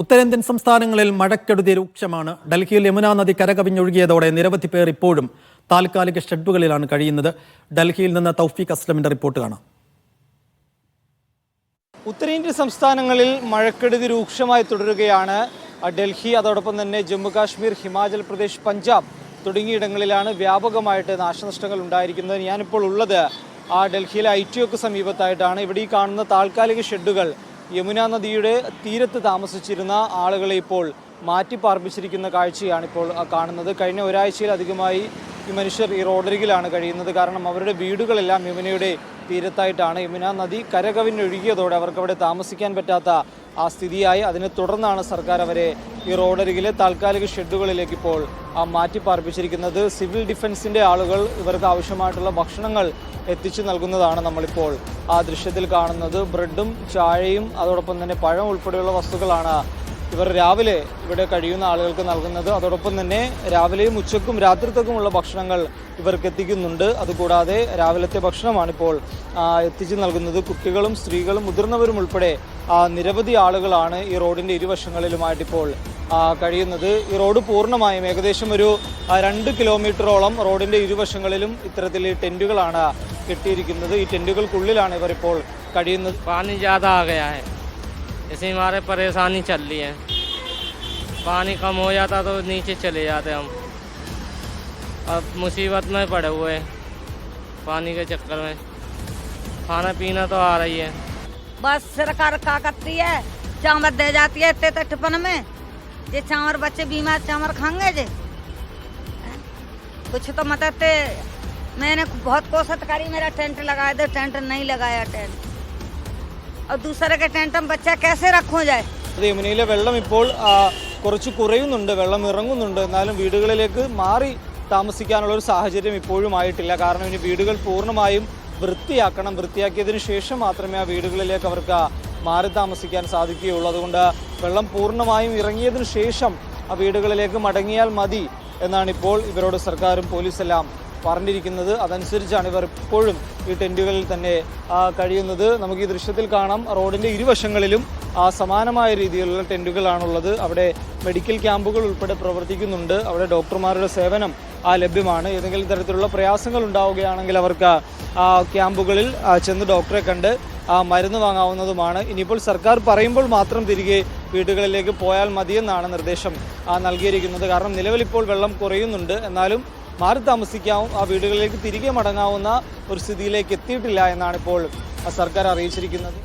ഉത്തരേന്ത്യൻ സംസ്ഥാനങ്ങളിൽ മഴക്കെടുതി രൂക്ഷമാണ്. ഡൽഹിയിൽ യമുനാ നദി കരകവിഞ്ഞൊഴുകിയതോടെ നിരവധി പേർ ഇപ്പോഴും താൽക്കാലിക ഷെഡുകളിലാണ് കഴിയുന്നത്. ഡൽഹിയിൽ നിന്ന് തൗഫീഖ് അസ്ലമിന്റെ റിപ്പോർട്ട് കാണാം. ഉത്തരേന്ത്യൻ സംസ്ഥാനങ്ങളിൽ മഴക്കെടുതി രൂക്ഷമായി തുടരുകയാണ്. ഡൽഹി, അതോടൊപ്പം തന്നെ ജമ്മു കാശ്മീർ, ഹിമാചൽ പ്രദേശ്, പഞ്ചാബ് തുടങ്ങിയിടങ്ങളിലാണ് വ്യാപകമായിട്ട് നാശനഷ്ടങ്ങൾ ഉണ്ടായിരിക്കുന്നത്. ഞാനിപ്പോൾ ഉള്ളത് ഡൽഹിയിലെ ITOക്ക് സമീപത്തായിട്ടാണ്. ഇവിടെ ഈ കാണുന്ന താൽക്കാലിക ഷെഡുകൾ യമുനാ നദിയുടെ തീരത്ത് താമസിച്ചിരുന്ന ആളുകളെ ഇപ്പോൾ മാറ്റിപ്പാർപ്പിച്ചിരിക്കുന്ന കാഴ്ചയാണ് ഇപ്പോൾ കാണുന്നത്. കഴിഞ്ഞ ഒരാഴ്ചയിലധികമായി ഈ മനുഷ്യർ ഈ റോഡരികിലാണ് കഴിയുന്നത്. കാരണം അവരുടെ വീടുകളെല്ലാം യമുനയുടെ തീരത്തായിട്ടാണ്. യമുനാ നദി കരകവിഞ്ഞൊഴുകിയതോടെ അവർക്ക് അവിടെ താമസിക്കാൻ പറ്റാത്ത സ്ഥിതിയായി. അതിനെ തുടർന്നാണ് സർക്കാർ അവരെ ഈ റോഡരികിലെ താൽക്കാലിക ഷെഡുകളിലേക്ക് ഇപ്പോൾ മാറ്റിപ്പാർപ്പിച്ചിരിക്കുന്നത്. സിവിൽ ഡിഫൻസിൻ്റെ ആളുകൾ ഇവർക്ക് ആവശ്യമായിട്ടുള്ള ഭക്ഷണങ്ങൾ എത്തിച്ചു നൽകുന്നതാണ് നമ്മളിപ്പോൾ ദൃശ്യത്തിൽ കാണുന്നത്. ബ്രെഡും ചായയും അതോടൊപ്പം തന്നെ പഴം ഉൾപ്പെടെയുള്ള വസ്തുക്കളാണ് ഇവർ രാവിലെ ഇവിടെ കഴിയുന്ന ആളുകൾക്ക് നൽകുന്നത്. അതോടൊപ്പം തന്നെ രാവിലെയും ഉച്ചക്കും രാത്രിത്തേക്കുമുള്ള ഭക്ഷണങ്ങൾ ഇവർക്ക് എത്തിക്കുന്നുണ്ട്. അതുകൂടാതെ രാവിലത്തെ ഭക്ഷണമാണിപ്പോൾ എത്തിച്ചു നൽകുന്നത്. കുട്ടികളും സ്ത്രീകളും മുതിർന്നവരും ഉൾപ്പെടെ നിരവധി ആളുകളാണ് ഈ റോഡിൻ്റെ ഇരുവശങ്ങളിലുമായിട്ടിപ്പോൾ കഴിയുന്നത്. ഈ റോഡ് പൂർണ്ണമായും ഏകദേശം ഒരു 2 കിലോമീറ്ററോളം റോഡിൻ്റെ ഇരുവശങ്ങളിലും ഇത്തരത്തിൽ ടെൻറ്റുകളാണ് കെട്ടിയിരിക്കുന്നത്. ഈ ടെൻറ്റുകൾക്കുള്ളിലാണ് ഇവർ ഇപ്പോൾ കഴിയുന്നത്. पानी ज़्यादा आ गया है, इसी हमारे परेशानी चल रही है. पानी कम हो जाता तो नीचे चले जाते हम. अब मुसीबत में पड़े हुए हैं पानी के चक्कर में. खाना पीना तो आ रही है. बस सरकार क्या करती है, चावल दे जाती है इतने टिफिन में. ये चावल बच्चे बीमार चावल खाएंगे जे कुछ तो मतलब मैंने बहुत कोशिश करी, मेरा टेंट लगाए दे, टेंट नहीं लगाया टेंट. और दूसरे के टेंट में बच्चा कैसे रखो जाए. യമുനയിലെ വെള്ളം ഇപ്പോൾ കുറച്ച് കുറയുന്നുണ്ട്, വെള്ളം ഇറങ്ങുന്നുണ്ട്. എന്നാലും വീടുകളിലേക്ക് മാറി താമസിക്കാനുള്ള ഒരു സാഹചര്യം ഇപ്പോഴും ആയിട്ടില്ല. കാരണം ഇനി വീടുകൾ പൂർണ്ണമായും വൃത്തിയാക്കണം. വൃത്തിയാക്കിയതിനു ശേഷം മാത്രമേ ആ വീടുകളിലേക്ക് അവർക്ക് മാറി താമസിക്കാൻ സാധിക്കുകയുള്ളൂ. അതുകൊണ്ട് വെള്ളം പൂർണ്ണമായും ഇറങ്ങിയതിനു ശേഷം ആ വീടുകളിലേക്ക് മടങ്ങിയാൽ മതി എന്നാണ് ഇപ്പോൾ ഇവരോട് സർക്കാരും പോലീസെല്ലാം പറഞ്ഞിരിക്കുന്നത്. അതനുസരിച്ചാണ് ഇവർ ഇപ്പോഴും ഈ ടെൻറ്റുകളിൽ തന്നെ കഴിയുന്നത്. നമുക്ക് ഈ ദൃശ്യത്തിൽ കാണാം, റോഡിൻ്റെ ഇരുവശങ്ങളിലും സമാനമായ രീതിയിലുള്ള ടെൻറ്റുകളാണുള്ളത്. അവിടെ മെഡിക്കൽ ക്യാമ്പുകൾ ഉൾപ്പെടെ പ്രവർത്തിക്കുന്നുണ്ട്. അവിടെ ഡോക്ടർമാരുടെ സേവനം ലഭ്യമാണ്. ഏതെങ്കിലും തരത്തിലുള്ള പ്രയാസങ്ങൾ ഉണ്ടാവുകയാണെങ്കിൽ അവർക്ക് ക്യാമ്പുകളിൽ ചെന്ന് ഡോക്ടറെ കണ്ട് മരുന്ന് വാങ്ങാവുന്നതുമാണ്. ഇനിയിപ്പോൾ സർക്കാർ പറയുമ്പോൾ മാത്രം തിരികെ വീടുകളിലേക്ക് പോയാൽ മതിയെന്നാണ് നിർദ്ദേശം നൽകിയിരിക്കുന്നത്. കാരണം നിലവിലിപ്പോൾ വെള്ളം കുറയുന്നുണ്ട്, എന്നാലും മാറി താമസിക്കാവും, ആ വീടുകളിലേക്ക് തിരികെ മടങ്ങാവുന്ന ഒരു സ്ഥിതിയിലേക്ക് എത്തിയിട്ടില്ല എന്നാണ് ഇപ്പോൾ സർക്കാർ അറിയിച്ചിരിക്കുന്നത്.